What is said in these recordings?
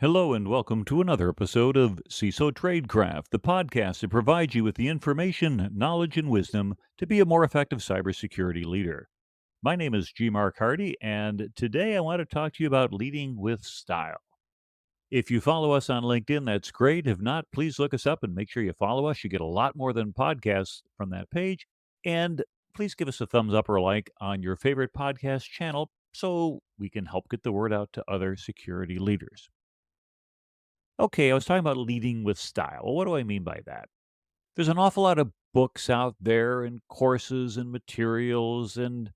Hello and welcome to another episode of CISO Tradecraft, the podcast that provides you with the information, knowledge, and wisdom to be a more effective cybersecurity leader. My name is G. Mark Hardy, and today I want to talk to you about leading with style. If you follow us on LinkedIn, that's great. If not, please look us up and make sure you follow us. You get a lot more than podcasts from that page. And please give us a thumbs up or a like on your favorite podcast channel so we can help get the word out to other security leaders. Okay, I was talking about leading with style. Well, what do I mean by that? There's an awful lot of books out there and courses and materials and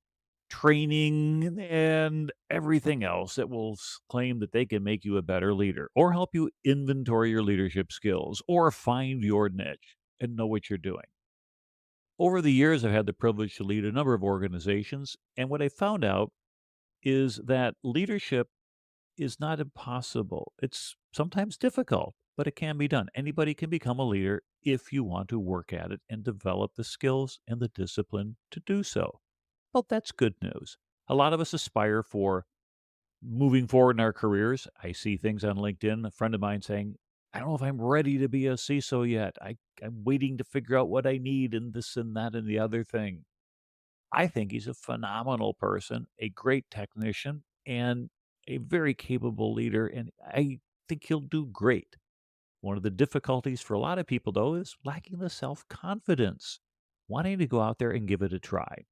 training and everything else that will claim that they can make you a better leader or help you inventory your leadership skills or find your niche and know what you're doing. Over the years, I've had the privilege to lead a number of organizations. And what I found out is that leadership is not impossible. It's sometimes difficult, but it can be done. Anybody can become a leader if you want to work at it and develop the skills and the discipline to do so. Well, that's good news. A lot of us aspire for moving forward in our careers. I see things on LinkedIn, a friend of mine saying, I don't know if I'm ready to be a CISO yet. I'm waiting to figure out what I need and this and that and the other thing. I think he's a phenomenal person, a great technician, and a very capable leader, and I think he'll do great. One of the difficulties for a lot of people, though, is lacking the self confidence, wanting to go out there and give it a try.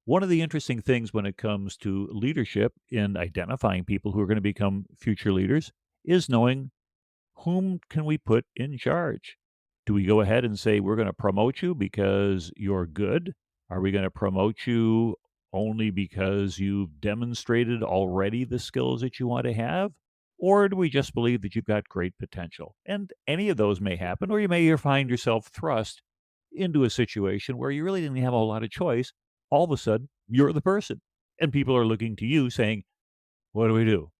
One of the interesting things when it comes to leadership in identifying people who are going to become future leaders is knowing whom can we put in charge? Do we go ahead and say we're going to promote you because you're good? Are we going to promote you only because you've demonstrated already the skills that you want to have? Or do we just believe that you've got great potential? And any of those may happen, or you may find yourself thrust into a situation where you really didn't have a whole lot of choice. All of a sudden, you're the person, and people are looking to you saying, what do we do?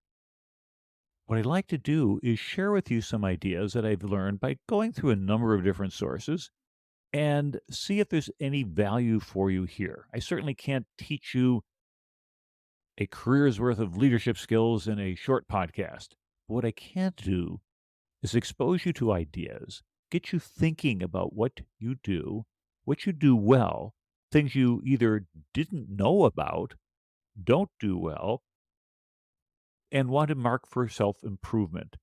What I'd like to do is share with you some ideas that I've learned by going through a number of different sources and see if there's any value for you here. I certainly can't teach you a career's worth of leadership skills in a short podcast. But what I can do is expose you to ideas, get you thinking about what you do well, things you either didn't know about, don't do well, and want to mark for self improvement.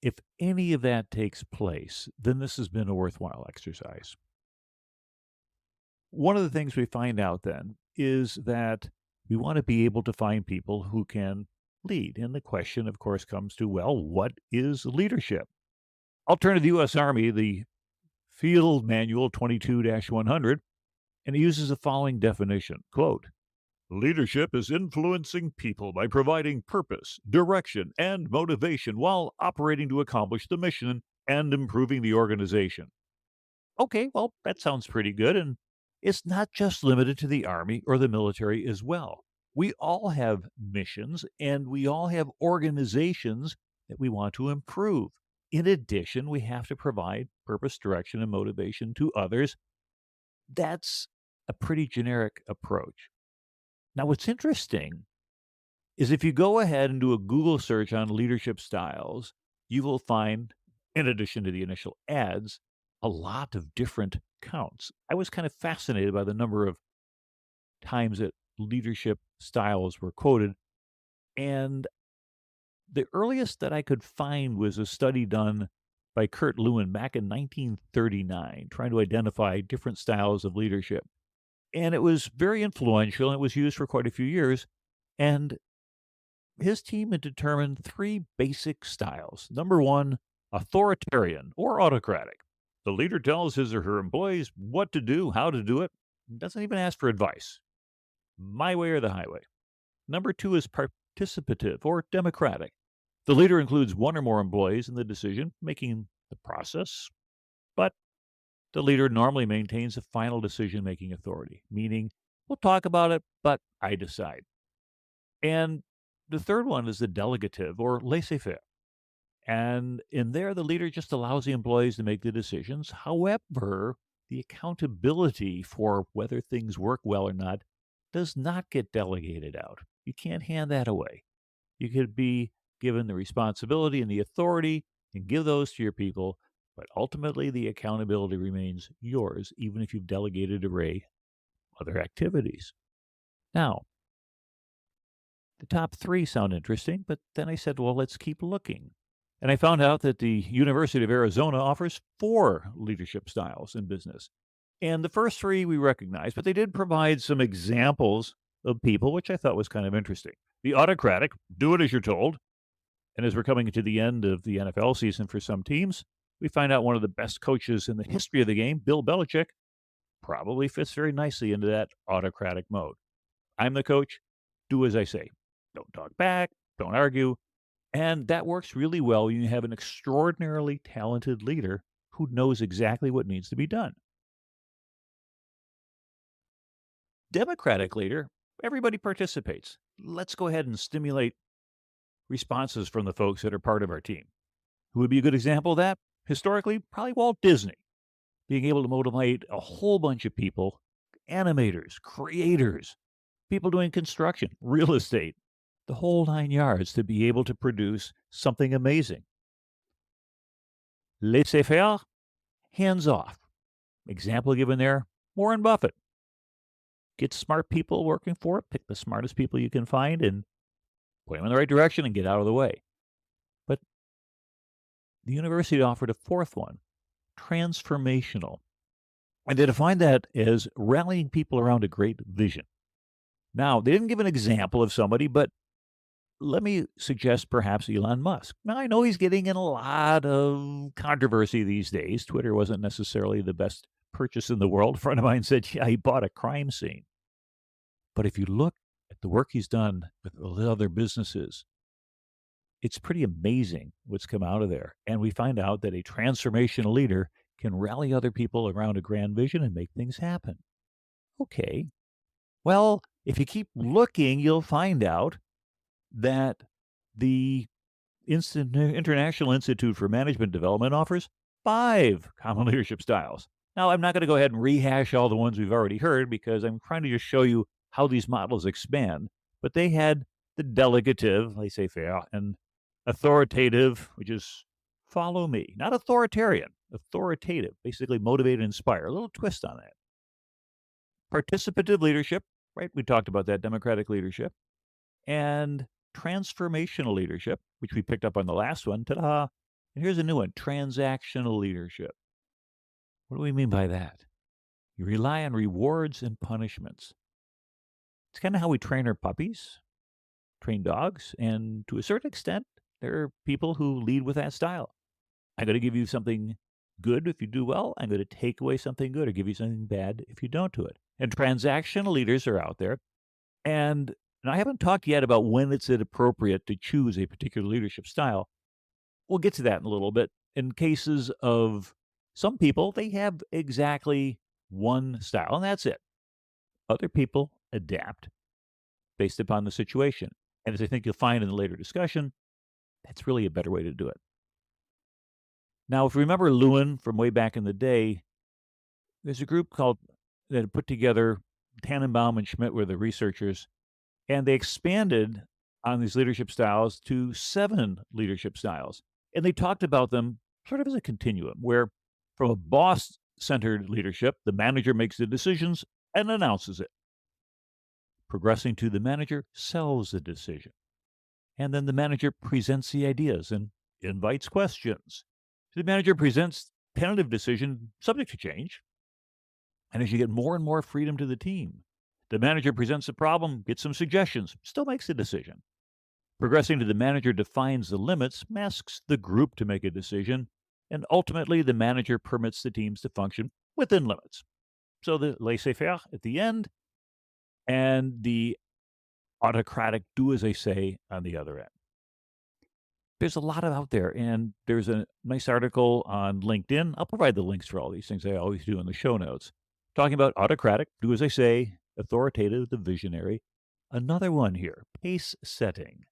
If any of that takes place, then this has been a worthwhile exercise. One of the things we find out then is that we want to be able to find people who can lead. And the question, of course, comes to, well, what is leadership? I'll turn to the U.S. Army, the Field Manual 22 100, and it uses the following definition quote, leadership is influencing people by providing purpose, direction, and motivation while operating to accomplish the mission and improving the organization. Okay, well, that sounds pretty good. And it's not just limited to the Army or the military as well. We all have missions and we all have organizations that we want to improve. In addition, we have to provide purpose, direction, and motivation to others. That's a pretty generic approach. Now, what's interesting is if you go ahead and do a Google search on leadership styles, you will find, in addition to the initial ads, a lot of different counts. I was kind of fascinated by the number of times that leadership styles were quoted. And the earliest that I could find was a study done by Kurt Lewin back in 1939, trying to identify different styles of leadership. And it was very influential and it was used for quite a few years. And his team had determined three basic styles. Number one, authoritarian or autocratic. The leader tells his or her employees what to do, how to do it, and doesn't even ask for advice. My way or the highway. Number two is participative or democratic. The leader includes one or more employees in the decision making the process, but the leader normally maintains the final decision making authority, meaning we'll talk about it, but I decide. And the third one is the delegative or laissez faire. And in there, the leader just allows the employees to make the decisions. However, the accountability for whether things work well or not does not get delegated out. You can't hand that away. You could be given the responsibility and the authority and give those to your people, but ultimately the accountability remains yours, even if you've delegated array other activities. Now, the top three sound interesting, but then I said, well, let's keep looking. And I found out that the University of Arizona offers four leadership styles in business. And the first three we recognize, but they did provide some examples of people, which I thought was kind of interesting. The autocratic, do it as you're told. And as we're coming to the end of the NFL season for some teams, we find out one of the best coaches in the history of the game, Bill Belichick, probably fits very nicely into that autocratic mode. I'm the coach, do as I say. Don't talk back, don't argue. And that works really well when you have an extraordinarily talented leader who knows exactly what needs to be done. Democratic leader, everybody participates. Let's go ahead and stimulate responses from the folks that are part of our team. Who would be a good example of that? Historically, probably Walt Disney, being able to motivate a whole bunch of people, animators, creators, people doing construction, real estate, the whole nine yards to be able to produce something amazing. Laissez faire, hands off. Example given there, Warren Buffett. Get smart people working for it, pick the smartest people you can find and point them in the right direction and get out of the way. But the university offered a fourth one, transformational. And they defined that as rallying people around a great vision. Now, they didn't give an example of somebody, but let me suggest perhaps Elon Musk. Now, I know he's getting in a lot of controversy these days. Twitter wasn't necessarily the best purchase in the world. A friend of mine said, yeah, he bought a crime scene. But if you look at the work he's done with the other businesses, it's pretty amazing what's come out of there. And we find out that a transformational leader can rally other people around a grand vision and make things happen. Okay. Well, if you keep looking, you'll find out that the International Institute for Management Development offers 5 common leadership styles. Now, I'm not going to go ahead and rehash all the ones we've already heard because I'm trying to just show you how these models expand. But they had the delegative, laissez-faire, and authoritative, which is follow me. Not authoritarian, authoritative, basically motivate and inspire. A little twist on that. Participative leadership, right? We talked about that, democratic leadership. And transformational leadership, which we picked up on the last one. Ta-da! And here's a new one, transactional leadership. What do we mean by that? You rely on rewards and punishments. It's kind of how we train our puppies, train dogs, and to a certain extent, there are people who lead with that style. I'm going to give you something good if you do well. I'm going to take away something good or give you something bad if you don't do it. And transactional leaders are out there. And I haven't talked yet about when it's appropriate to choose a particular leadership style. We'll get to that in a little bit. In cases of some people, they have exactly one style, and that's it. Other people adapt based upon the situation. And as I think you'll find in the later discussion, that's really a better way to do it. Now, if you remember Lewin from way back in the day, there's a group called that had put together, Tannenbaum and Schmidt were the researchers, and they expanded on these leadership styles to 7 leadership styles. And they talked about them sort of as a continuum, where from a boss-centered leadership, the manager makes the decisions and announces it. Progressing to the manager sells the decision. And then the manager presents the ideas and invites questions. The manager presents tentative decision subject to change. And as you get more and more freedom to the team, the manager presents a problem, gets some suggestions, still makes the decision. Progressing to the manager defines the limits, asks the group to make a decision, and ultimately the manager permits the teams to function within limits. So the laissez-faire at the end and the autocratic do as they say on the other end. There's a lot out there, and there's a nice article on LinkedIn. I'll provide the links for all these things I always do in the show notes. Talking about autocratic, do as I say, authoritative, the visionary. Another one here, pace setting,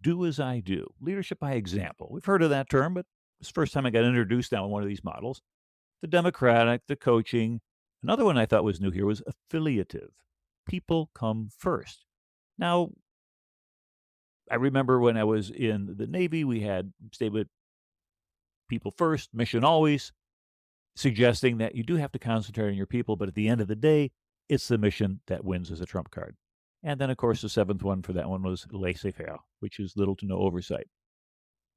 do as I do, leadership by example. We've heard of that term, but it's the first time I got introduced now in one of these models. The democratic, the coaching. Another one I thought was new here was affiliative. People come first. Now, I remember when I was in the Navy, we had stay with people first, mission always, suggesting that you do have to concentrate on your people, but at the end of the day, it's the mission that wins as a trump card. And then, of course, the seventh one for that one was laissez-faire, which is little to no oversight.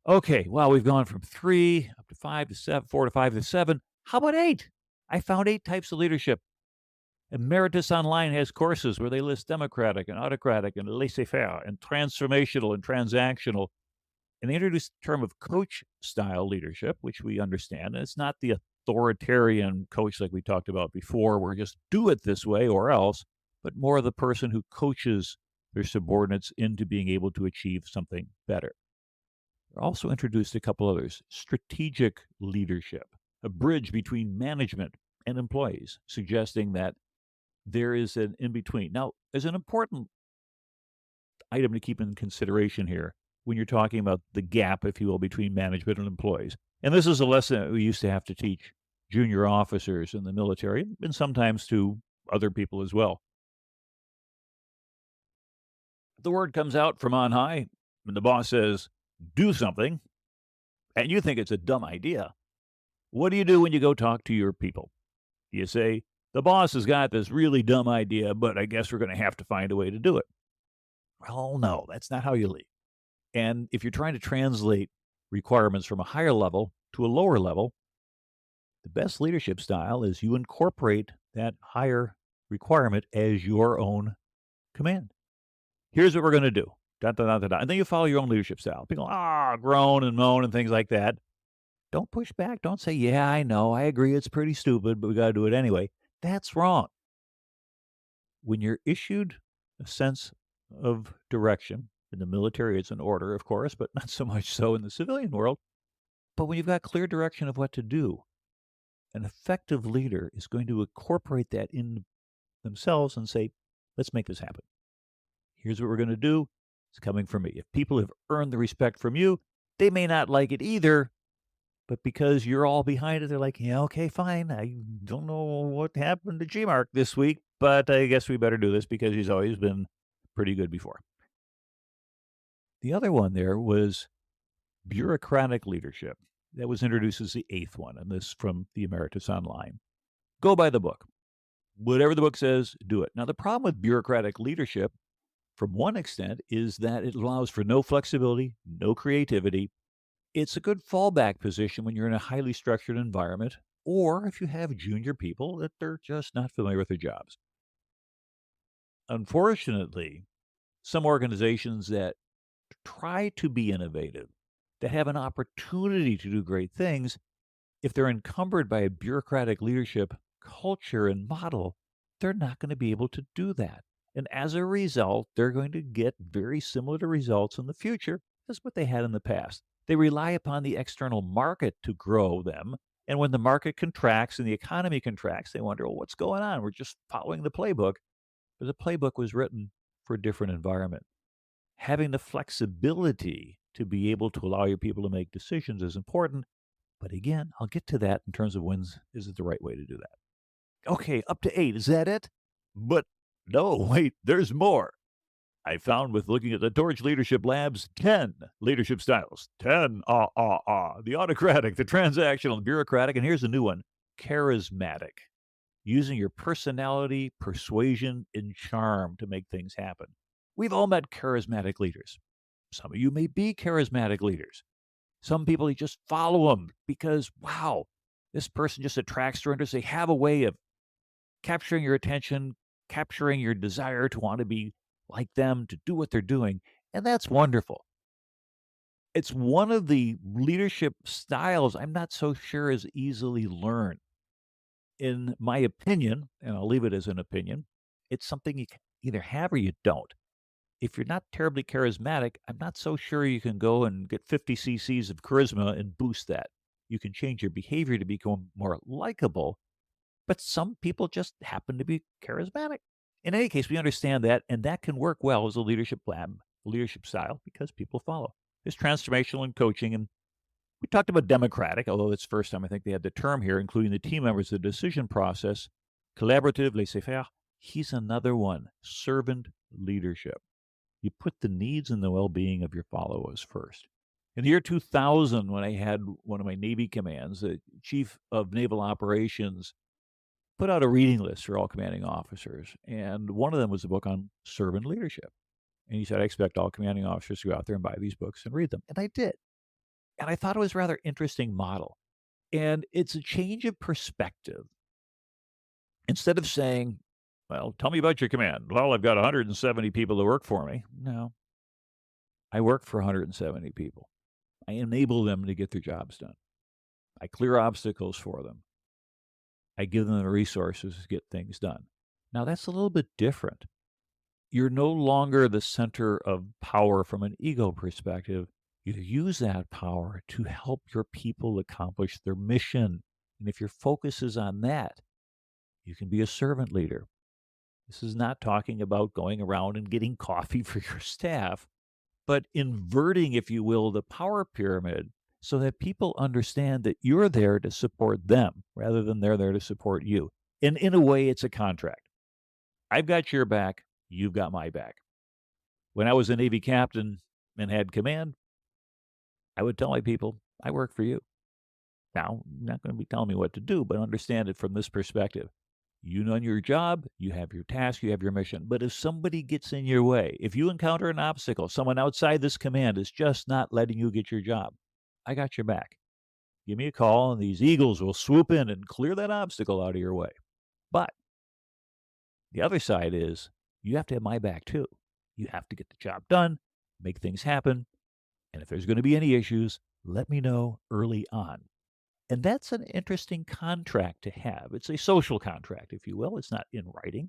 Okay, well, we've gone from 3 up to 5 to 7, 4 to 5 to 7. How about 8? I found 8 types of leadership. Emeritus Online has courses where they list democratic and autocratic and laissez-faire and transformational and transactional. And they introduced the term of coach-style leadership, which we understand. And it's not the authoritarian coach like we talked about before, where just do it this way or else, but more the person who coaches their subordinates into being able to achieve something better. They also introduced a couple others. Strategic leadership, a bridge between management and employees, suggesting that there is an in-between. Now, there's an important item to keep in consideration here when you're talking about the gap, if you will, between management and employees. And this is a lesson that we used to have to teach junior officers in the military and sometimes to other people as well. The word comes out from on high, and the boss says, do something, and you think it's a dumb idea. What do you do when you go talk to your people? You say, the boss has got this really dumb idea, but I guess we're going to have to find a way to do it. Well, no, that's not how you lead. And if you're trying to translate requirements from a higher level to a lower level, the best leadership style is you incorporate that higher requirement as your own command. Here's what we're going to do. Dun, dun, dun, dun, dun. And then you follow your own leadership style. People, groan and moan and things like that. Don't push back. Don't say, yeah, I know. I agree. It's pretty stupid, but we got to do it anyway. That's wrong. When you're issued a sense of direction, in the military, it's an order, of course, but not so much so in the civilian world. But when you've got clear direction of what to do, an effective leader is going to incorporate that in themselves and say, let's make this happen. Here's what we're going to do. It's coming from me. If people have earned the respect from you, they may not like it either, but because you're all behind it, they're like, yeah, okay, fine. I don't know what happened to G-Mark this week, but I guess we better do this because he's always been pretty good before. The other one there was bureaucratic leadership. That was introduced as the 8th one, and this from the Emeritus Online. Go by the book. Whatever the book says, do it. Now, the problem with bureaucratic leadership, from one extent, is that it allows for no flexibility, no creativity. It's a good fallback position when you're in a highly structured environment, or if you have junior people that they're just not familiar with their jobs. Unfortunately, some organizations that try to be innovative, that have an opportunity to do great things, if they're encumbered by a bureaucratic leadership culture and model, they're not going to be able to do that. And as a result, they're going to get very similar to results in the future as what they had in the past. They rely upon the external market to grow them. And when the market contracts and the economy contracts, they wonder, well, what's going on? We're just following the playbook. But the playbook was written for a different environment. Having the flexibility to be able to allow your people to make decisions is important. But again, I'll get to that in terms of when is it the right way to do that. Okay, up to 8. Is that it? But no, wait, there's more. I found with looking at the Torch Leadership Labs 10 leadership styles. 10, the autocratic, the transactional, the bureaucratic, and here's a new one, charismatic. Using your personality, persuasion, and charm to make things happen. We've all met charismatic leaders. Some of you may be charismatic leaders. Some people, you just follow them because, wow, this person just attracts your interest. They have a way of capturing your attention, capturing your desire to want to be like them, to do what they're doing. And that's wonderful. It's one of the leadership styles I'm not so sure is easily learned. In my opinion, and I'll leave it as an opinion, it's something you can either have or you don't. If you're not terribly charismatic, I'm not so sure you can go and get 50 cc's of charisma and boost that. You can change your behavior to become more likable, but some people just happen to be charismatic. In any case, we understand that, and that can work well as a leadership lab, leadership style, because people follow. There's transformational and coaching, and we talked about democratic, although it's the first time I think they had the term here, including the team members, the decision process, collaborative, laissez-faire. He's another one, servant leadership. You put the needs and the well-being of your followers first. In the year 2000, when I had one of my Navy commands, the chief of naval operations put out a reading list for all commanding officers, and one of them was a book on servant leadership. And he said, I expect all commanding officers to go out there and buy these books and read them. And I did. And I thought it was a rather interesting model. And it's a change of perspective. Instead of saying, well, tell me about your command. Well, I've got 170 people that work for me. No, I work for 170 people. I enable them to get their jobs done. I clear obstacles for them. I give them the resources to get things done. Now, that's a little bit different. You're no longer the center of power from an ego perspective. You use that power to help your people accomplish their mission. And if your focus is on that, you can be a servant leader. This is not talking about going around and getting coffee for your staff, but inverting, if you will, the power pyramid so that people understand that you're there to support them rather than they're there to support you. And in a way, it's a contract. I've got your back. You've got my back. When I was a Navy captain and had command, I would tell my people, I work for you. Now, I'm not going to be telling me what to do, but understand it from this perspective. You know your job, you have your task, you have your mission. But if somebody gets in your way, if you encounter an obstacle, someone outside this command is just not letting you get your job, I got your back. Give me a call, and these eagles will swoop in and clear that obstacle out of your way. But the other side is you have to have my back too. You have to get the job done, make things happen. And if there's going to be any issues, let me know early on. And that's an interesting contract to have. It's a social contract, if you will. It's not in writing.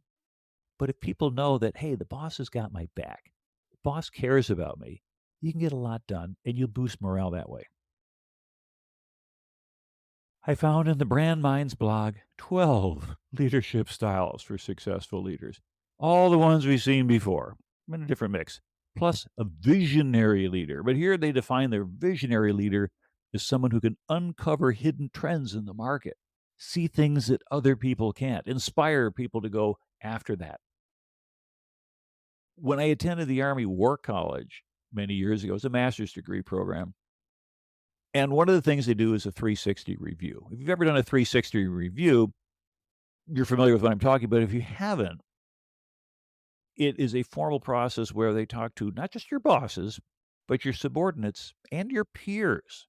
But if people know that, hey, the boss has got my back, the boss cares about me, you can get a lot done and you'll boost morale that way. I found in the Brand Minds blog 12 leadership styles for successful leaders. All the ones we've seen before, in a different mix, plus a visionary leader. But here they define their visionary leader as someone who can uncover hidden trends in the market, see things that other people can't, inspire people to go after that. When I attended the Army War College many years ago, it was a master's degree program. And one of the things they do is a 360 review. If you've ever done a 360 review, you're familiar with what I'm talking about. If you haven't, it is a formal process where they talk to not just your bosses, but your subordinates and your peers.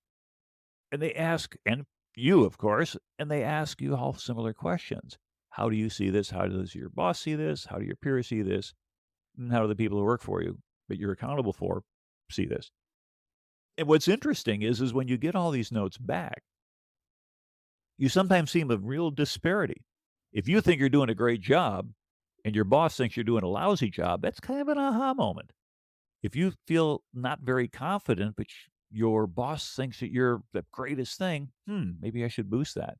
And they ask, and you, of course, and they ask you all similar questions. How do you see this? How does your boss see this? How do your peers see this? And how do the people who work for you that you're accountable for see this? And what's interesting is when you get all these notes back, you sometimes see a real disparity. If you think you're doing a great job and your boss thinks you're doing a lousy job, that's kind of an aha moment. If you feel not very confident, but your boss thinks that you're the greatest thing, maybe I should boost that.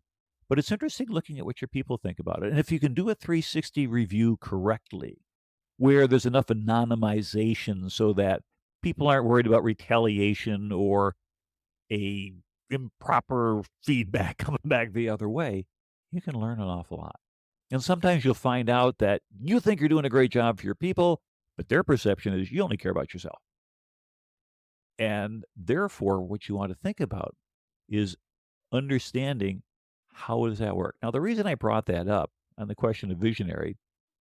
But it's interesting looking at what your people think about it. And if you can do a 360 review correctly, where there's enough anonymization so that people aren't worried about retaliation or a improper feedback coming back the other way, you can learn an awful lot. And sometimes you'll find out that you think you're doing a great job for your people, but their perception is you only care about yourself. And therefore, what you want to think about is understanding how does that work. Now, the reason I brought that up on the question of visionary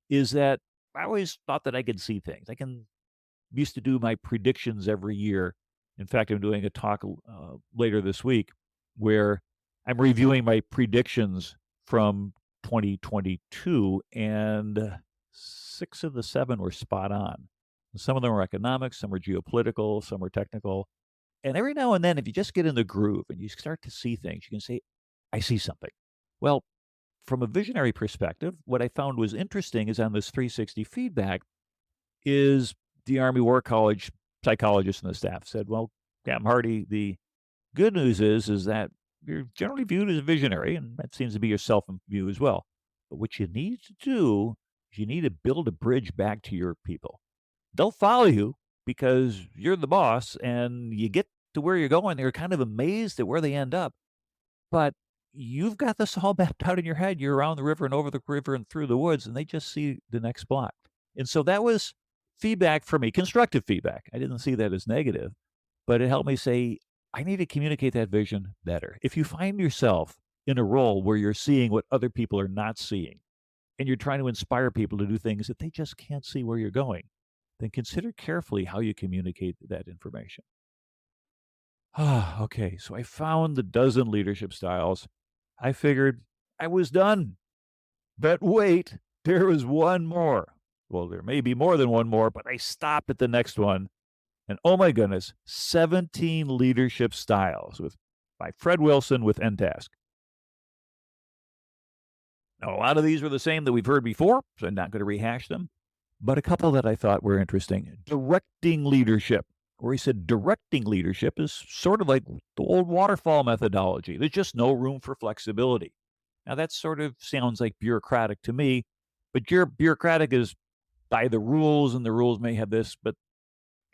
is that I always thought that I could see things. I used to do my predictions every year. In fact, I'm doing a talk later this week where I'm reviewing my predictions from 2022, and 6 of the 7 were spot on. Some of them were economics, some were geopolitical, some were technical. And every now and then, if you just get in the groove and you start to see things, you can say, I see something. Well, from a visionary perspective, what I found was interesting is on this 360 feedback is the Army War College psychologist and the staff said, well, Captain Hardy, the good news is that you're generally viewed as a visionary, and that seems to be your self-view as well. But what you need to do is you need to build a bridge back to your people. They'll follow you because you're the boss, and you get to where you're going. They're kind of amazed at where they end up. But you've got this all mapped out in your head. You're around the river and over the river and through the woods, and they just see the next block. And so that was feedback for me, constructive feedback. I didn't see that as negative, but it helped me say, I need to communicate that vision better. If you find yourself in a role where you're seeing what other people are not seeing, and you're trying to inspire people to do things that they just can't see where you're going, then consider carefully how you communicate that information. Okay, so I found the dozen leadership styles. I figured I was done. But wait, there was one more. Well, there may be more than one more, but I stopped at the next one. And oh my goodness, 17 leadership styles by Fred Wilson with NTask. Now, a lot of these were the same that we've heard before, so I'm not going to rehash them. But a couple that I thought were interesting. Directing leadership, where he said directing leadership is sort of like the old waterfall methodology. There's just no room for flexibility. Now, that sort of sounds like bureaucratic to me, but your bureaucratic is by the rules, and the rules may have this, but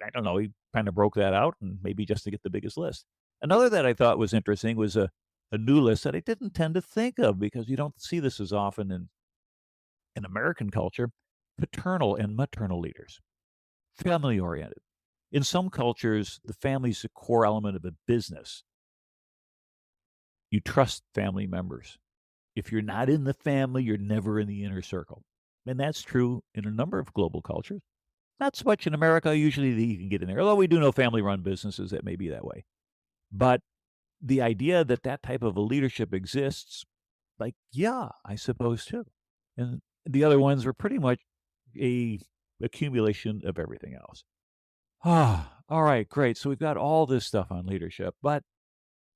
I don't know. He kind of broke that out, and maybe just to get the biggest list. Another that I thought was interesting was a new list that I didn't tend to think of because you don't see this as often in American culture, paternal and maternal leaders, family oriented. In some cultures, the family is a core element of a business. You trust family members. If you're not in the family, you're never in the inner circle. And that's true in a number of global cultures. Not so much in America. Usually you can get in there, although we do know family run businesses that may be that way. But the idea that that type of a leadership exists, like, yeah, I suppose too. And the other ones were pretty much a accumulation of everything else. All right, great. So we've got all this stuff on leadership, but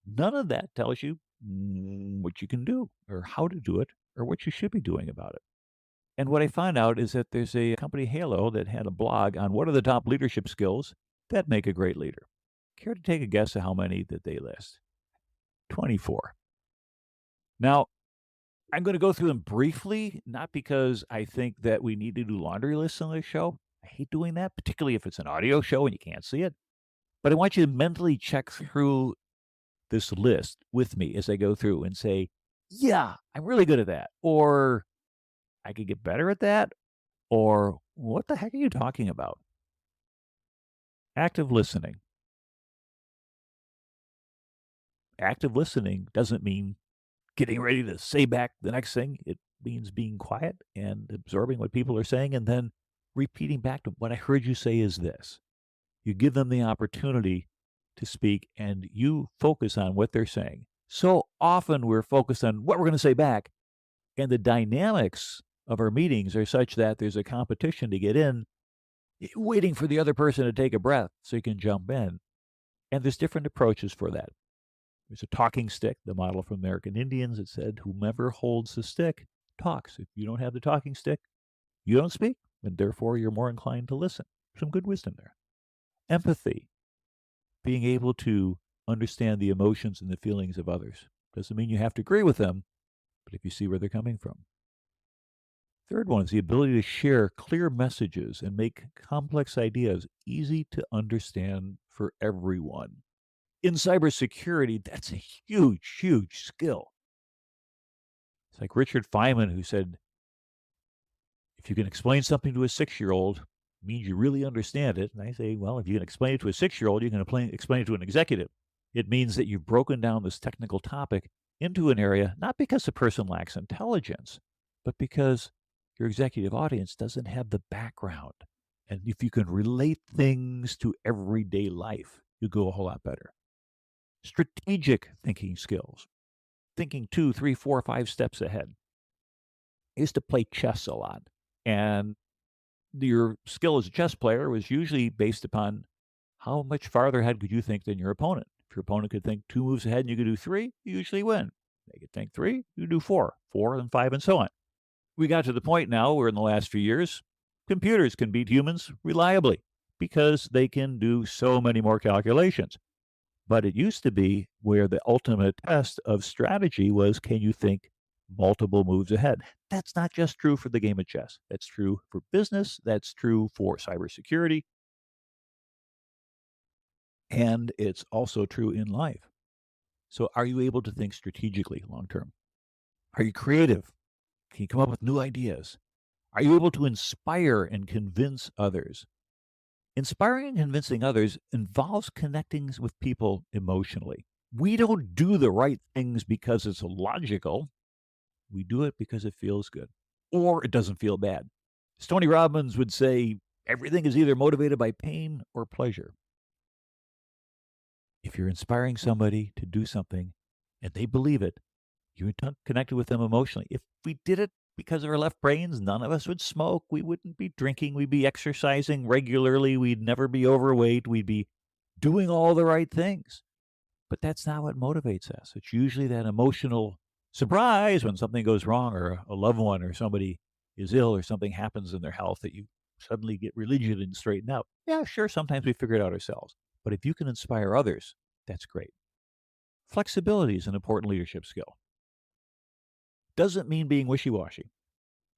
none of that tells you what you can do or how to do it or what you should be doing about it. And what I found out is that there's a company, Halo, that had a blog on what are the top leadership skills that make a great leader. Care to take a guess at how many that they list? 24. Now, I'm going to go through them briefly, not because I think that we need to do laundry lists on this show. I hate doing that, particularly if it's an audio show and you can't see it. But I want you to mentally check through this list with me as I go through and say, yeah, I'm really good at that. Or I could get better at that. Or what the heck are you talking about? Active listening. Active listening doesn't mean getting ready to say back the next thing. It means being quiet and absorbing what people are saying and then repeating back to them. What I heard you say is this. You give them the opportunity to speak and you focus on what they're saying. So often we're focused on what we're going to say back, and the dynamics of our meetings are such that there's a competition to get in, waiting for the other person to take a breath so you can jump in. And there's different approaches for that. There's a talking stick, the model from American Indians that said, whomever holds the stick talks. If you don't have the talking stick, you don't speak, and therefore you're more inclined to listen. Some good wisdom there. Empathy, being able to understand the emotions and the feelings of others. Doesn't mean you have to agree with them, but if you see where they're coming from. Third one is the ability to share clear messages and make complex ideas easy to understand for everyone. In cybersecurity, that's a huge, huge skill. It's like Richard Feynman who said, if you can explain something to a 6-year-old, it means you really understand it. And I say, well, if you can explain it to a 6-year-old, you can explain it to an executive. It means that you've broken down this technical topic into an area, not because the person lacks intelligence, but because your executive audience doesn't have the background. And if you can relate things to everyday life, you go a whole lot better. Strategic thinking skills, thinking 2, 3, 4, 5 steps ahead. I used to play chess a lot, and your skill as a chess player was usually based upon how much farther ahead could you think than your opponent. If your opponent could think 2 moves ahead and you could do 3, you usually win. They could think 3, you do 4, 4 and 5, and so on. We got to the point now where in the last few years, computers can beat humans reliably because they can do so many more calculations. But it used to be where the ultimate test of strategy was, can you think multiple moves ahead? That's not just true for the game of chess. That's true for business. That's true for cybersecurity. And it's also true in life. So are you able to think strategically long term? Are you creative? Can you come up with new ideas? Are you able to inspire and convince others? Inspiring and convincing others involves connecting with people emotionally. We don't do the right things because it's logical. We do it because it feels good or it doesn't feel bad. As Tony Robbins would say, everything is either motivated by pain or pleasure. If you're inspiring somebody to do something and they believe it, you're connected with them emotionally. If we did it because of our left brains, none of us would smoke. We wouldn't be drinking. We'd be exercising regularly. We'd never be overweight. We'd be doing all the right things. But that's not what motivates us. It's usually that emotional surprise when something goes wrong or a loved one or somebody is ill or something happens in their health that you suddenly get religion and straighten out. Yeah, sure, sometimes we figure it out ourselves. But if you can inspire others, that's great. Flexibility is an important leadership skill. Doesn't mean being wishy-washy.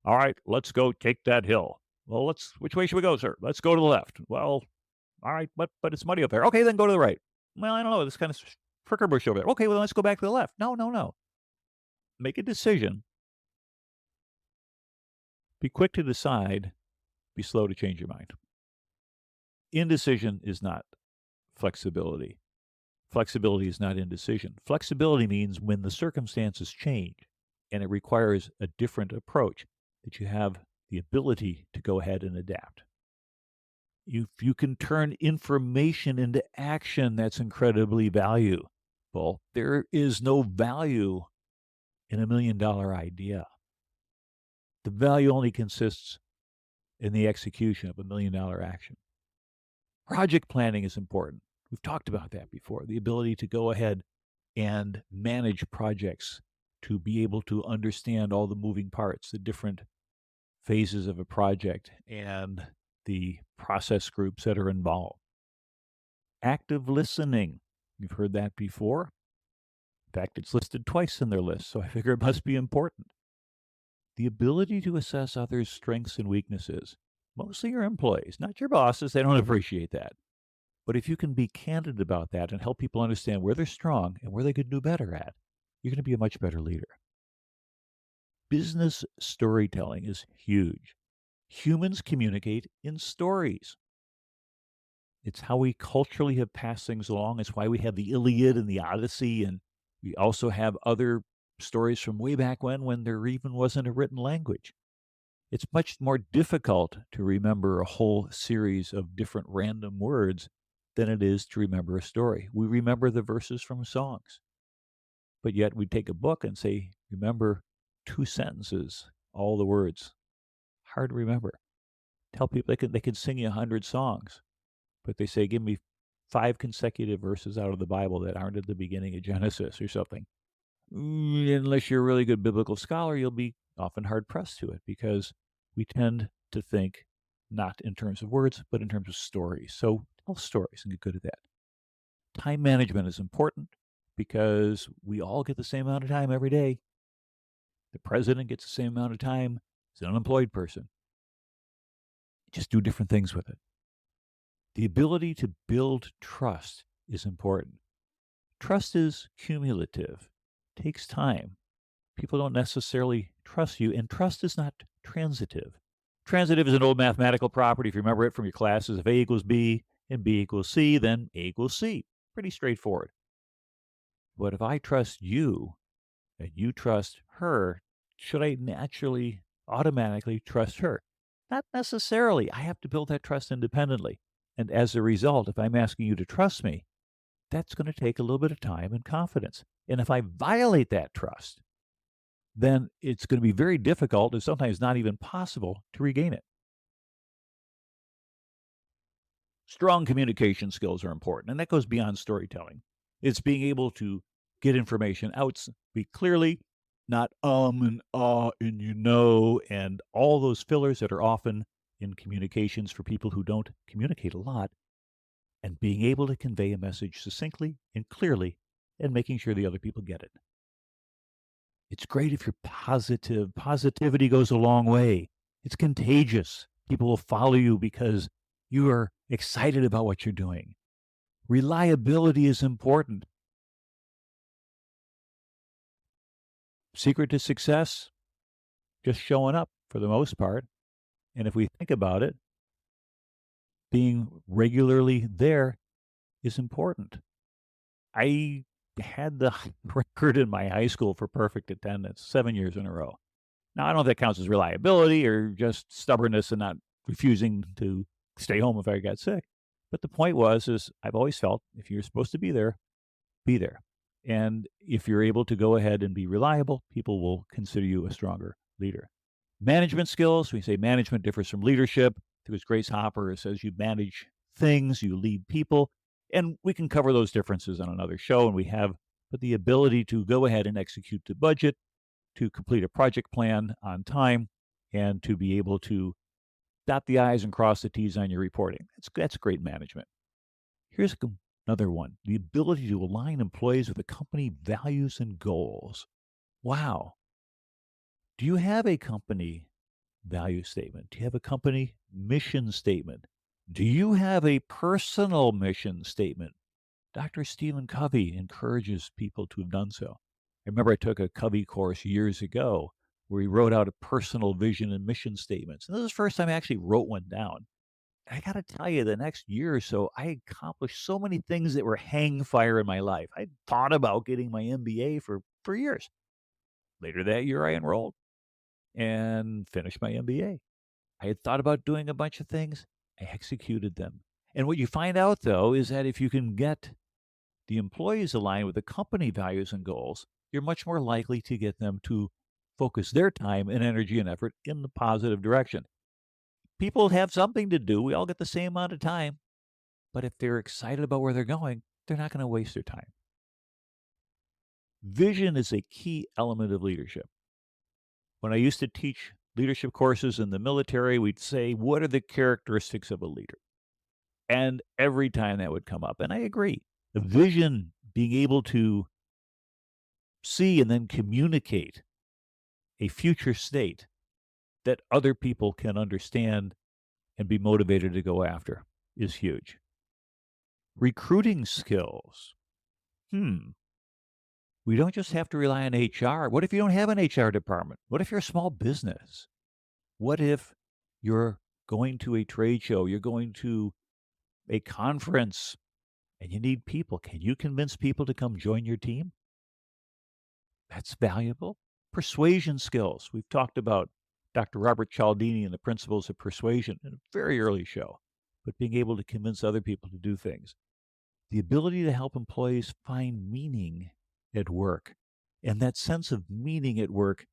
All right, let's go take that hill. Well, which way should we go, sir? Let's go to the left. Well, all right, but it's muddy up there. Okay, then go to the right. Well, I don't know. This kind of pricker bush over there. Okay, well, let's go back to the left. No, no, no. Make a decision. Be quick to decide. Be slow to change your mind. Indecision is not flexibility. Flexibility is not indecision. Flexibility means when the circumstances change and it requires a different approach, that you have the ability to go ahead and adapt. If you can turn information into action, that's incredibly valuable. There is no value in $1 million idea. The value only consists in the execution of $1 million action. Project planning is important. We've talked about that before. The ability to go ahead and manage projects, to be able to understand all the moving parts, the different phases of a project, and the process groups that are involved. Active listening. You've heard that before. In fact, it's listed twice in their list, so I figure it must be important. The ability to assess others' strengths and weaknesses, mostly your employees, not your bosses. They don't appreciate that. But if you can be candid about that and help people understand where they're strong and where they could do better at, you're going to be a much better leader. Business storytelling is huge. Humans communicate in stories. It's how we culturally have passed things along. It's why we have the Iliad and the Odyssey, and we also have other stories from way back when there even wasn't a written language. It's much more difficult to remember a whole series of different random words than it is to remember a story. We remember the verses from songs, but yet we take a book and say, remember 2 sentences, all the words. Hard to remember. Tell people they can sing you 100 songs, but they say, give me 5 consecutive verses out of the Bible that aren't at the beginning of Genesis or something. Unless you're a really good biblical scholar, you'll be often hard pressed to it, because we tend to think not in terms of words, but in terms of stories. So tell stories and get good at that. Time management is important because we all get the same amount of time every day. The president gets the same amount of time as an unemployed person. Just do different things with it. The ability to build trust is important. Trust is cumulative, takes time. People don't necessarily trust you, and trust is not transitive. Transitive is an old mathematical property. If you remember it from your classes, if A equals B and B equals C, then A equals C. Pretty straightforward. But if I trust you and you trust her, should I naturally, automatically trust her? Not necessarily. I have to build that trust independently. And as a result, if I'm asking you to trust me, that's going to take a little bit of time and confidence. And if I violate that trust, then it's going to be very difficult and sometimes not even possible to regain it. Strong communication skills are important, and that goes beyond storytelling. It's being able to get information out, speak clearly, not and and and all those fillers that are often in communications for people who don't communicate a lot, and being able to convey a message succinctly and clearly and making sure the other people get it. It's great if you're positive. Positivity goes a long way. It's contagious. People will follow you because you are excited about what you're doing. Reliability is important. Secret to success? Just showing up for the most part. And if we think about it, being regularly there is important. I had the record in my high school for perfect attendance 7 years in a row. Now, I don't know if that counts as reliability or just stubbornness and not refusing to stay home if I got sick. But the point is I've always felt if you're supposed to be there, be there. And if you're able to go ahead and be reliable, people will consider you a stronger leader. Management skills, we say management differs from leadership. There was Grace Hopper who says you manage things, you lead people. And we can cover those differences on another show. And we have, but the ability to go ahead and execute the budget, to complete a project plan on time, and to be able to dot the I's and cross the T's on your reporting. That's great management. Here's another one, the ability to align employees with the company values and goals. Wow. Do you have a company value statement? Do you have a company mission statement? Do you have a personal mission statement? Dr. Stephen Covey encourages people to have done so. I remember I took a Covey course years ago where he wrote out a personal vision and mission statements. And this is the first time I actually wrote one down. I got to tell you, the next year or so, I accomplished so many things that were hang fire in my life. I thought about getting my MBA for years. Later that year, I enrolled and finished my MBA. I had thought about doing a bunch of things. I executed them. And what you find out, though, is that if you can get the employees aligned with the company values and goals, you're much more likely to get them to focus their time and energy and effort in the positive direction. People have something to do. We all get the same amount of time. But if they're excited about where they're going, they're not going to waste their time. Vision is a key element of leadership. When I used to teach leadership courses in the military, we'd say, what are the characteristics of a leader? And every time that would come up, and I agree, the vision, being able to see and then communicate a future state that other people can understand and be motivated to go after, is huge. Recruiting skills. We don't just have to rely on HR. What if you don't have an HR department? What if you're a small business? What if you're going to a trade show, you're going to a conference, and you need people? Can you convince people to come join your team? That's valuable. Persuasion skills. We've talked about Dr. Robert Cialdini and the principles of persuasion in a very early show, but being able to convince other people to do things. The ability to help employees find meaning at work. And that sense of meaning at work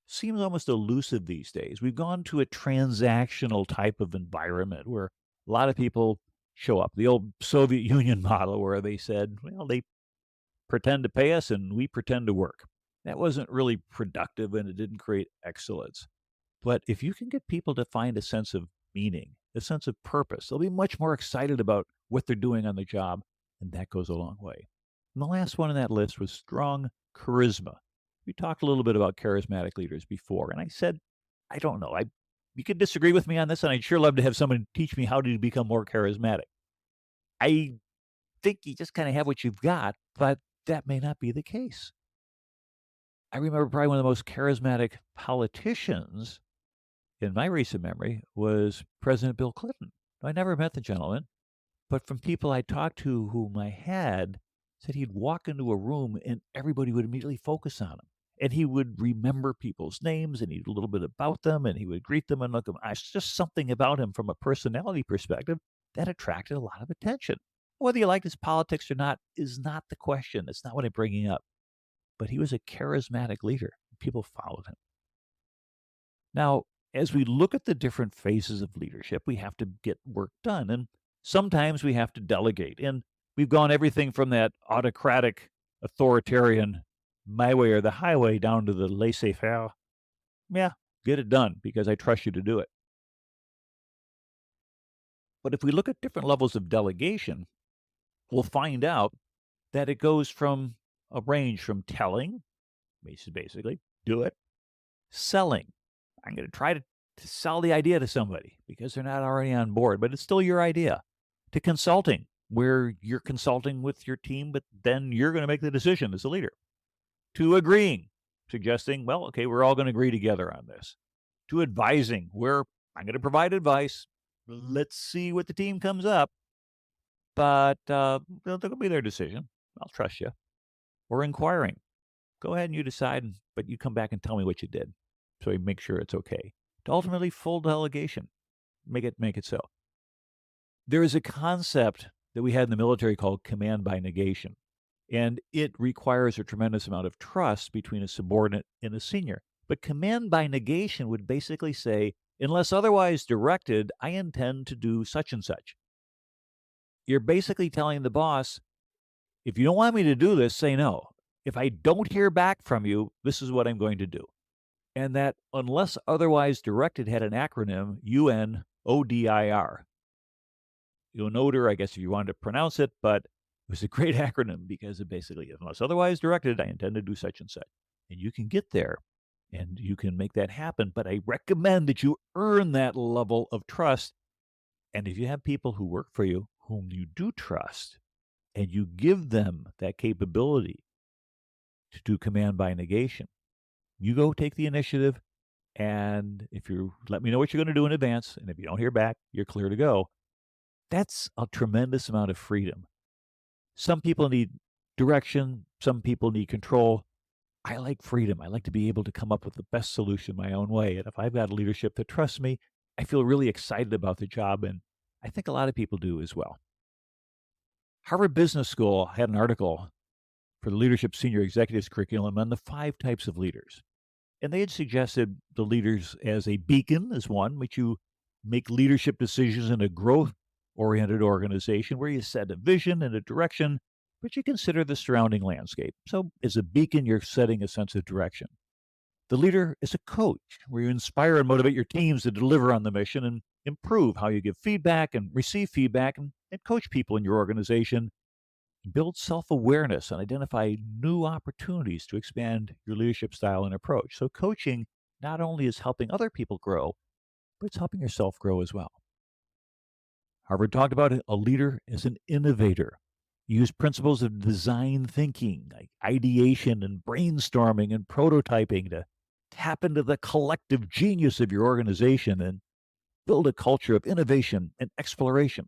seems almost elusive these days. We've gone to a transactional type of environment where a lot of people show up. The old Soviet Union model where they said, well, they pretend to pay us and we pretend to work. That wasn't really productive and it didn't create excellence. But if you can get people to find a sense of meaning, a sense of purpose, they'll be much more excited about what they're doing on the job, and that goes a long way. And the last one on that list was strong charisma. We talked a little bit about charismatic leaders before, and I said, I don't know. You could disagree with me on this, and I'd sure love to have someone teach me how to become more charismatic. I think you just kind of have what you've got, but that may not be the case. I remember probably one of the most charismatic politicians in my recent memory was President Bill Clinton. I never met the gentleman, but from people I talked to whom I had, said he'd walk into a room and everybody would immediately focus on him. And he would remember people's names and he'd a little bit about them and he would greet them and look at them. It's just something about him from a personality perspective that attracted a lot of attention. Whether you liked his politics or not is not the question. It's not what I'm bringing up. But he was a charismatic leader. People followed him. Now, as we look at the different phases of leadership, we have to get work done. And sometimes we have to delegate. And we've gone everything from that autocratic, authoritarian, my way or the highway, down to the laissez-faire. Yeah, get it done because I trust you to do it. But if we look at different levels of delegation, we'll find out that it goes from a range from telling, basically, do it, selling. I'm going to try to sell the idea to somebody because they're not already on board, but it's still your idea, to consulting, where you're consulting with your team, but then you're going to make the decision as a leader, to agreeing, suggesting, well, okay, we're all going to agree together on this, to advising, where I'm going to provide advice, let's see what the team comes up, but that'll be their decision. I'll trust you. Or inquiring. Go ahead and you decide, but you come back and tell me what you did, so we make sure it's okay. To ultimately full delegation, make it so. There is a concept that we had in the military called command by negation, and it requires a tremendous amount of trust between a subordinate and a senior. But command by negation would basically say, unless otherwise directed, I intend to do such and such. You're basically telling the boss, if you don't want me to do this, say no. If I don't hear back from you, this is what I'm going to do. And that unless otherwise directed had an acronym, UNODIR. UNODIR, I guess if you wanted to pronounce it, but it was a great acronym because it basically, unless otherwise directed, I intend to do such and such. And you can get there and you can make that happen. But I recommend that you earn that level of trust. And if you have people who work for you whom you do trust, and you give them that capability to do command by negation, you go take the initiative. And if you let me know what you're going to do in advance, and if you don't hear back, you're clear to go. That's a tremendous amount of freedom. Some people need direction, some people need control. I like freedom. I like to be able to come up with the best solution my own way. And if I've got leadership that trusts me, I feel really excited about the job. And I think a lot of people do as well. Harvard Business School had an article for the Leadership Senior Executives curriculum on the 5 types of leaders. And they had suggested the leaders as a beacon is one, which you make leadership decisions in a growth-oriented organization where you set a vision and a direction, but you consider the surrounding landscape. So as a beacon, you're setting a sense of direction. The leader is a coach where you inspire and motivate your teams to deliver on the mission and improve how you give feedback and receive feedback and coach people in your organization. Build self-awareness and identify new opportunities to expand your leadership style and approach. So coaching not only is helping other people grow, but it's helping yourself grow as well. Harvard talked about a leader as an innovator. Use principles of design thinking, like ideation and brainstorming and prototyping to tap into the collective genius of your organization and build a culture of innovation and exploration.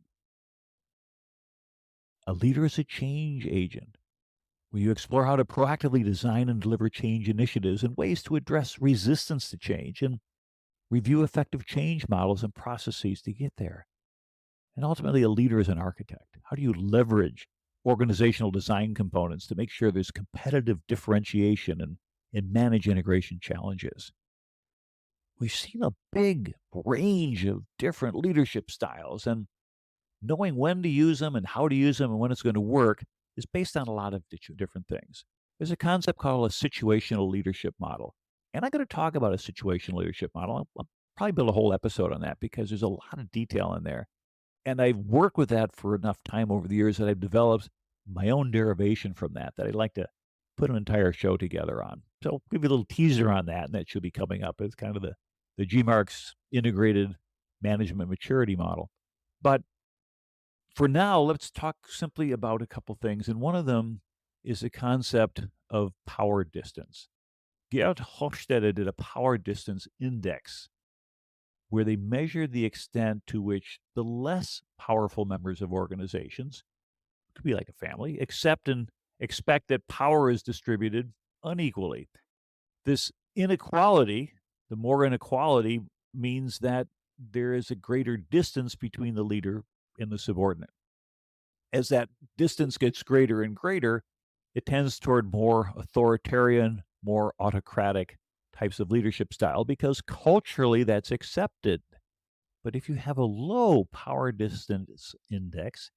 A leader is a change agent, where you explore how to proactively design and deliver change initiatives and ways to address resistance to change and review effective change models and processes to get there. And ultimately, a leader is an architect. How do you leverage organizational design components to make sure there's competitive differentiation and manage integration challenges? We've seen a big range of different leadership styles, and knowing when to use them and how to use them and when it's going to work is based on a lot of different things. There's a concept called a situational leadership model. And I'm going to talk about a situational leadership model. I'll probably build a whole episode on that because there's a lot of detail in there. And I've worked with that for enough time over the years that I've developed my own derivation from that I'd like to put an entire show together on. So I'll give you a little teaser on that, and that should be coming up. It's kind of the GMARC's integrated management maturity model. But for now, let's talk simply about a couple things. And one of them is the concept of power distance. Gerhard Hofstede did a power distance index where they measured the extent to which the less powerful members of organizations, could be like a family, accept and expect that power is distributed unequally. This inequality, the more inequality, means that there is a greater distance between the leader and the subordinate. As that distance gets greater and greater, it tends toward more authoritarian, more autocratic types of leadership style because culturally that's accepted. But if you have a low power distance index,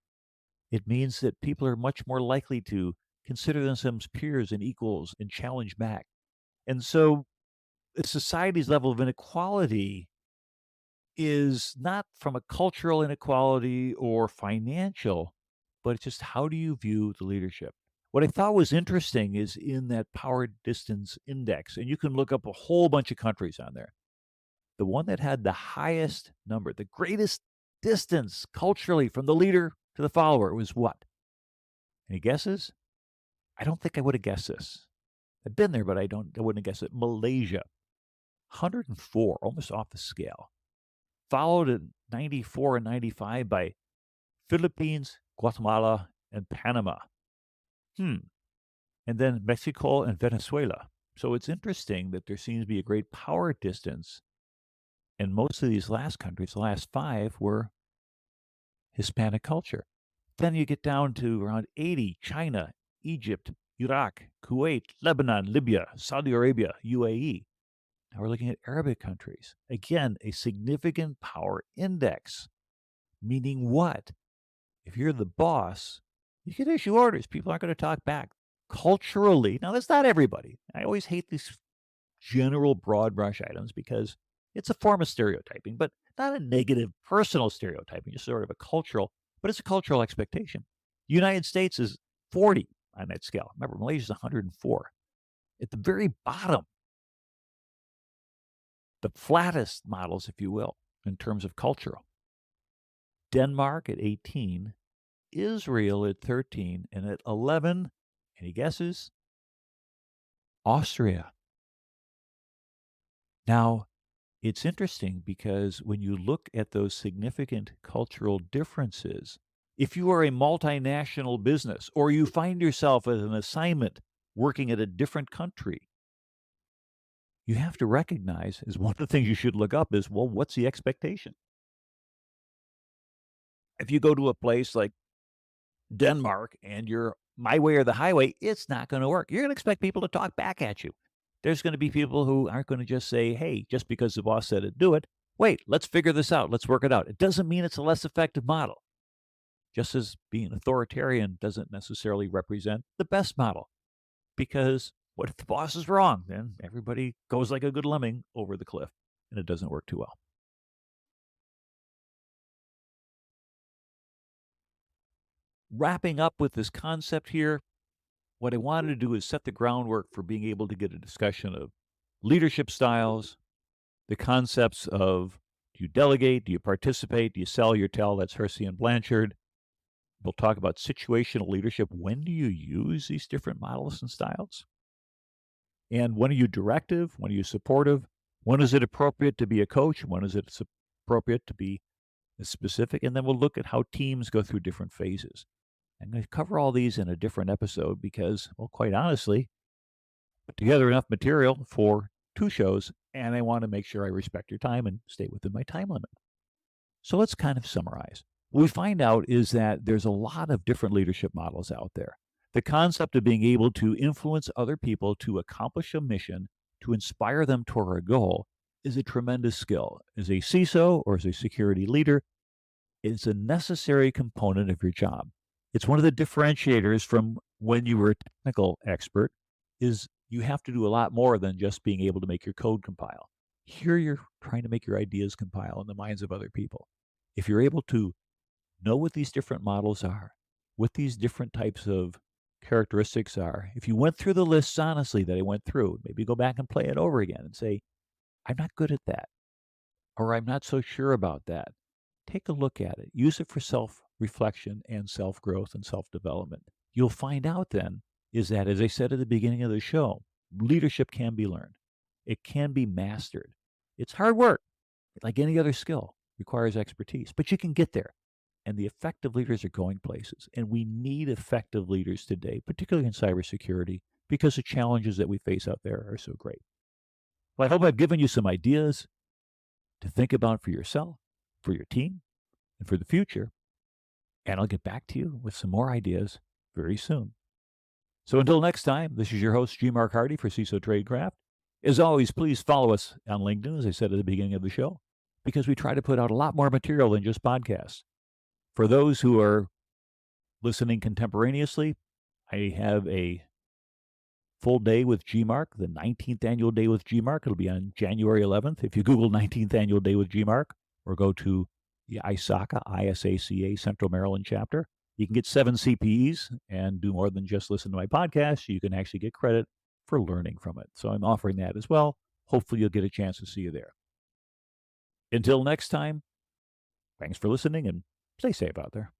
it means that people are much more likely to consider themselves peers and equals and challenge back. And so society's level of inequality is not from a cultural inequality or financial, but it's just how do you view the leadership? What I thought was interesting is in that power distance index, and you can look up a whole bunch of countries on there. The one that had the highest number, the greatest distance culturally from the leader to the follower was what? Any guesses? I don't think I would have guessed this. I've been there, but I wouldn't have guessed it. Malaysia, 104, almost off the scale. Followed 94 and 95 by Philippines, Guatemala, and Panama. And then Mexico and Venezuela. So it's interesting that there seems to be a great power distance. And most of these last countries, the last 5, were Hispanic culture. Then you get down to around 80, China, Egypt, Iraq, Kuwait, Lebanon, Libya, Saudi Arabia, UAE. Now we're looking at Arabic countries. Again, a significant power index. Meaning what? If you're the boss, you can issue orders. People aren't going to talk back. Culturally, now that's not everybody. I always hate these general broad brush items because it's a form of stereotyping, but not a negative personal stereotyping, just sort of a cultural, but it's a cultural expectation. The United States is 40 on that scale. Remember, Malaysia is 104. At the very bottom, the flattest models, if you will, in terms of cultural. Denmark at 18, Israel at 13, and at 11, any guesses? Austria. Now, it's interesting because when you look at those significant cultural differences, if you are a multinational business or you find yourself as an assignment working at a different country, you have to recognize, as one of the things you should look up is, well, what's the expectation? If you go to a place like Denmark and you're my way or the highway, it's not going to work. You're going to expect people to talk back at you. There's going to be people who aren't going to just say, hey, just because the boss said it, do it. Wait, let's figure this out. Let's work it out. It doesn't mean it's a less effective model. Just as being authoritarian doesn't necessarily represent the best model. Because what if the boss is wrong? Then everybody goes like a good lemming over the cliff, and it doesn't work too well. Wrapping up with this concept here, what I wanted to do is set the groundwork for being able to get a discussion of leadership styles, the concepts of do you delegate, do you participate, do you sell your tell? That's Hersey and Blanchard. We'll talk about situational leadership. When do you use these different models and styles? And when are you directive? When are you supportive? When is it appropriate to be a coach? When is it appropriate to be specific? And then we'll look at how teams go through different phases. I'm going to cover all these in a different episode because, well, quite honestly, put together enough material for 2 shows, and I want to make sure I respect your time and stay within my time limit. So let's kind of summarize. What we find out is that there's a lot of different leadership models out there. The concept of being able to influence other people to accomplish a mission, to inspire them toward a goal, is a tremendous skill. As a CISO or as a security leader, it's a necessary component of your job. It's one of the differentiators from when you were a technical expert, is you have to do a lot more than just being able to make your code compile. Here you're trying to make your ideas compile in the minds of other people. If you're able to know what these different models are, what these different types of characteristics are, if you went through the lists honestly that I went through, maybe go back and play it over again and say, I'm not good at that, or I'm not so sure about that. Take a look at it. Use it for self-reflection and self-growth and self-development. You'll find out then is that, as I said at the beginning of the show, leadership can be learned. It can be mastered. It's hard work. Like any other skill, requires expertise, but you can get there. And the effective leaders are going places. And we need effective leaders today, particularly in cybersecurity, because the challenges that we face out there are so great. Well, I hope I've given you some ideas to think about for yourself, for your team, and for the future. And I'll get back to you with some more ideas very soon. So until next time, this is your host, G. Mark Hardy for CISO Tradecraft. As always, please follow us on LinkedIn, as I said at the beginning of the show, because we try to put out a lot more material than just podcasts. For those who are listening contemporaneously, I have a full day with GMark, the 19th annual day with GMark. It'll be on January 11th. If you Google 19th annual day with GMark or go to the ISACA Central Maryland chapter, you can get 7 CPEs and do more than just listen to my podcast. You can actually get credit for learning from it. So I'm offering that as well. Hopefully you'll get a chance to see you there. Until next time, thanks for listening and stay safe out there.